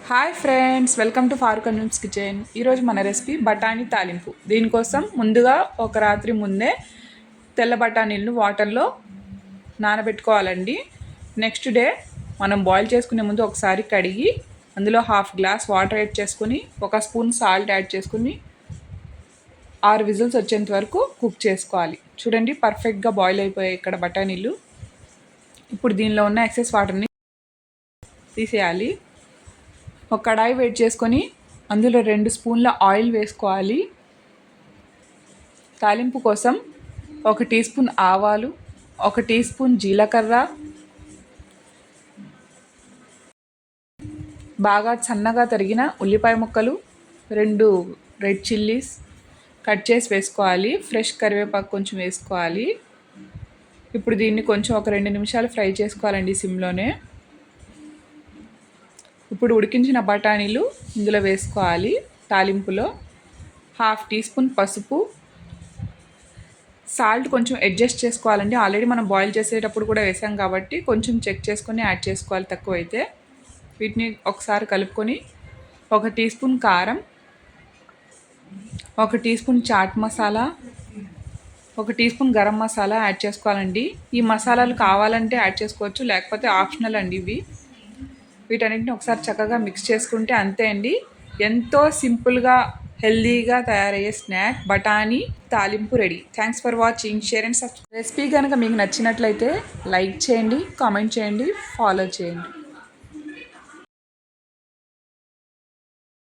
Hi friends, welcome to Farooq and kitchen. ఈరోజు మన recipe బఠానీ తాలింపు. దీనికోసం ముందుగా ఒక రాత్రి ముందే తెల్ల బఠానీలను వాటర్లో నానబెట్టుకోవాలండి. నెక్స్ట్ డే మనం బాయిల్ చేసుకునే ముందు ఒకసారి కడిగి అందులో హాఫ్ గ్లాస్ వాటర్ యాడ్ చేసుకుని 1 స్పూన్ సాల్ట్ యాడ్ చేసుకుని 6 విజిల్స్ వచ్చేంత వరకు కుక్ చేసుకోవాలి. చూడండి, పర్ఫెక్ట్గా బాయిల్ అయిపోయాయి ఇక్కడ బఠానీలు. ఇప్పుడు దీనిలో ఉన్న ఎక్సెస్ వాటర్ని తీసేయాలి. ఒక కడాయి వేడి చేసుకొని అందులో 2 స్పూన్ల ఆయిల్ వేసుకోవాలి. తాలింపు కోసం 1 టీ స్పూన్ ఆవాలు, 1 టీ స్పూన్ జీలకర్ర, బాగా సన్నగా తరిగిన ఉల్లిపాయ ముక్కలు, 2 రెడ్ చిల్లీస్ కట్ చేసి వేసుకోవాలి. ఫ్రెష్ కరివేపాకు కొంచెం వేసుకోవాలి. ఇప్పుడు దీన్ని కొంచెం ఒక 2 నిమిషాలు ఫ్రై చేసుకోవాలండి సిమ్లోనే. ఇప్పుడు ఉడికించిన బఠానీలు ఇందులో వేసుకోవాలి. తాలింపులో హాఫ్ టీ స్పూన్ పసుపు, సాల్ట్ కొంచెం అడ్జస్ట్ చేసుకోవాలండి. ఆల్రెడీ మనం బాయిల్ చేసేటప్పుడు కూడా వేసాం కాబట్టి కొంచెం చెక్ చేసుకొని యాడ్ చేసుకోవాలి తక్కువైతే. వీటిని ఒకసారి కలుపుకొని 1 టీ స్పూన్ కారం, 1 teaspoon chaat masala, 1 teaspoon garam masala add చేసుకోవాలండి. ఈ మసాలాలు కావాలంటే యాడ్ చేసుకోవచ్చు, లేకపోతే ఆప్షనల్ అండి ఇవి. వీటన్నిటిని ఒకసారి చక్కగా మిక్స్ చేసుకుంటే అంతే అండి. ఎంతో సింపుల్గా హెల్దీగా తయారయ్యే స్నాక్ బఠానీ తాలింపు ready. Thanks for watching. Share and subscribe. Recipe కనుక మీకు నచ్చినట్లయితే లైక్ చేయండి, కామెంట్ చేయండి, ఫాలో చేయండి.